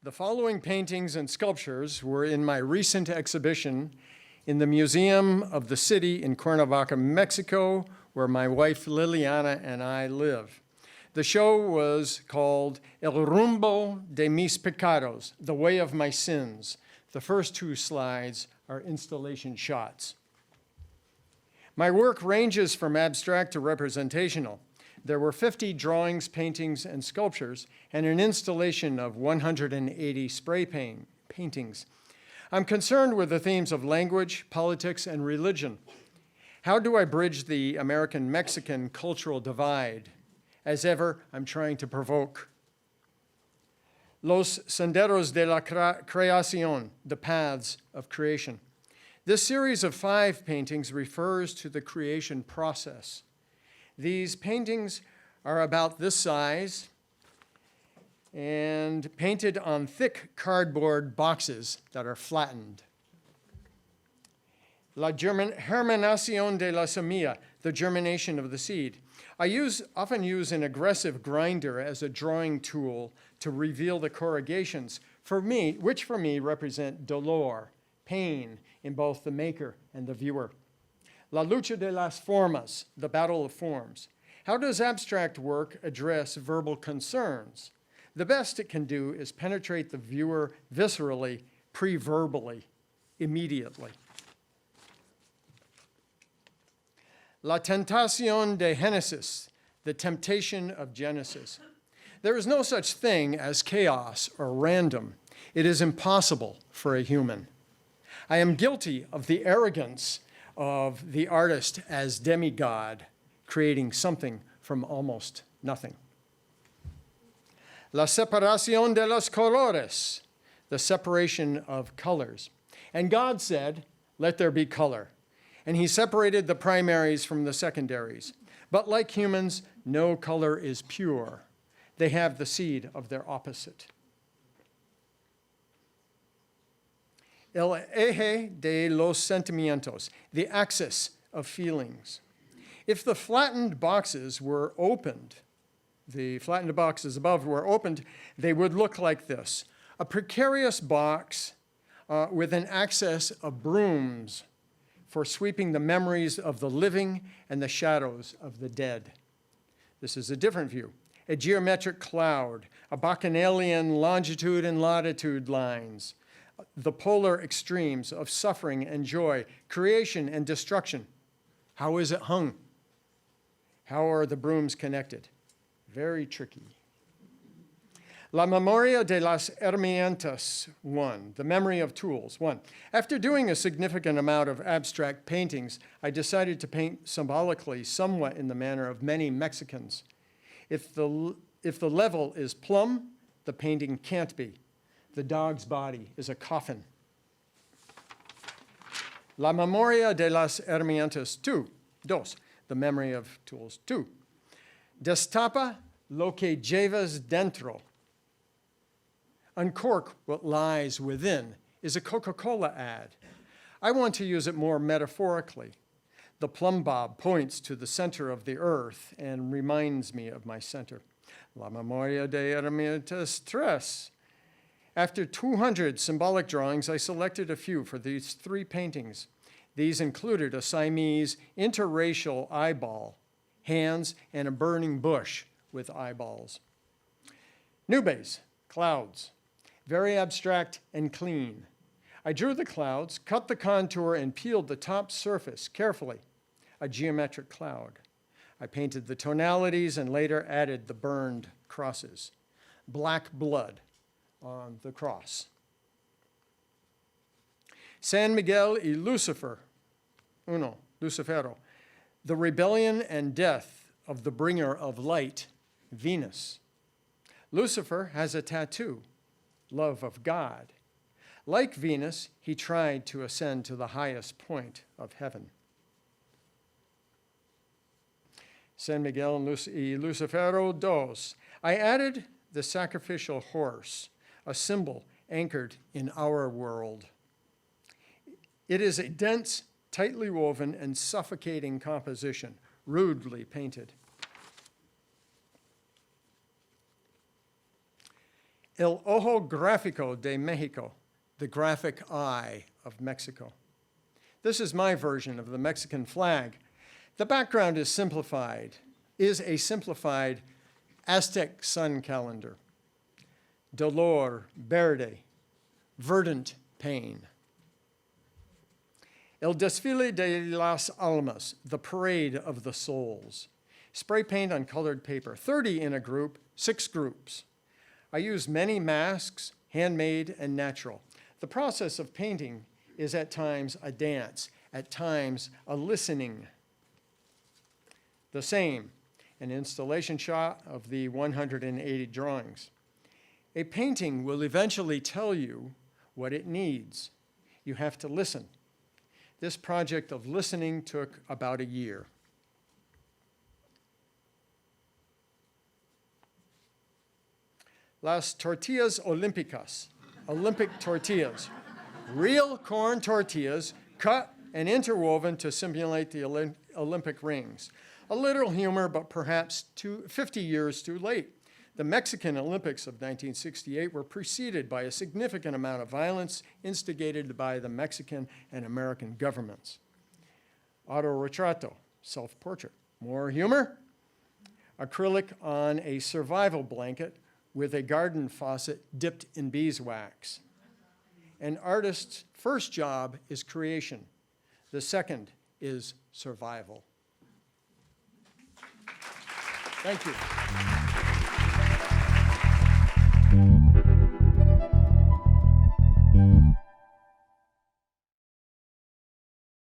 The following paintings and sculptures were in my recent exhibition in the Museum of the City in Cuernavaca, Mexico, where my wife Liliana and I live. The show was called El Rumbo de mis Pecados, The Way of My Sins. The first two slides are installation shots. My work ranges from abstract to representational. There were 50 drawings, paintings, and sculptures, and an installation of 180 spray paintings. I'm concerned with the themes of language, politics, and religion. How do I bridge the American-Mexican cultural divide? As ever, I'm trying to provoke. Los senderos de la creación, the paths of creation. This series of 5 paintings refers to the creation process. These paintings are about this size and painted on thick cardboard boxes that are flattened. La germinación de la semilla, the germination of the seed. I often use an aggressive grinder as a drawing tool to reveal the corrugations, which for me represent dolor, pain in both the maker and the viewer. La lucha de las formas, the battle of forms. How does abstract work address verbal concerns? The best it can do is penetrate the viewer viscerally, pre-verbally, immediately. La tentación de Génesis, the temptation of Genesis. There is no such thing as chaos or random. It is impossible for a human. I am guilty of the arrogance of the artist as demigod, creating something from almost nothing. La separación de los colores, the separation of colors. And God said, let there be color. And he separated the primaries from the secondaries. But like humans, no color is pure. They have the seed of their opposite. El eje de los sentimientos, the axis of feelings. If the flattened boxes were opened, the flattened boxes above were opened, they would look like this. A precarious box with an access of brooms for sweeping the memories of the living and the shadows of the dead. This is a different view. A geometric cloud, a bacchanalian longitude and latitude lines, the polar extremes of suffering and joy, creation and destruction. How is it hung? How are the brooms connected? Very tricky. La memoria de las herramientas, 1, the memory of tools, 1. After doing a significant amount of abstract paintings, I decided to paint symbolically somewhat in the manner of many Mexicans. If the level is plumb, the painting can't be. The dog's body is a coffin. La memoria de las herramientas, 2, the memory of tools, 2. Destapa lo que llevas dentro. Uncork what lies within is a Coca-Cola ad. I want to use it more metaphorically. The plumb bob points to the center of the earth and reminds me of my center. La memoria de herramientas 3. After 200 symbolic drawings, I selected a few for these 3 paintings. These included a Siamese interracial eyeball, hands, and a burning bush with eyeballs. Nubes, clouds, very abstract and clean. I drew the clouds, cut the contour, and peeled the top surface carefully, a geometric cloud. I painted the tonalities and later added the burned crosses. Black blood on the cross. San Miguel y Lucifer, Lucifero, the rebellion and death of the bringer of light, Venus. Lucifer has a tattoo, love of God. Like Venus, he tried to ascend to the highest point of heaven. San Miguel y Lucifero 2. I added the sacrificial horse, a symbol anchored in our world. It is a dense, tightly woven, and suffocating composition, rudely painted. El ojo gráfico de Mexico, the graphic eye of Mexico. This is my version of the Mexican flag. The background is a simplified Aztec sun calendar. Dolor, verde, verdant pain. El desfile de las almas, the parade of the souls. Spray paint on colored paper, 30 in a group, 6 groups. I use many masks, handmade and natural. The process of painting is at times a dance, at times a listening. The same, an installation shot of the 180 drawings. A painting will eventually tell you what it needs. You have to listen. This project of listening took about a year. Las tortillas olímpicas, Olympic tortillas. Real corn tortillas cut and interwoven to simulate the Olympic rings. A little humor, but perhaps 50 years too late. The Mexican Olympics of 1968 were preceded by a significant amount of violence instigated by the Mexican and American governments. Autorretrato, self-portrait. More humor? Acrylic on a survival blanket with a garden faucet dipped in beeswax. An artist's first job is creation. The second is survival. Thank you.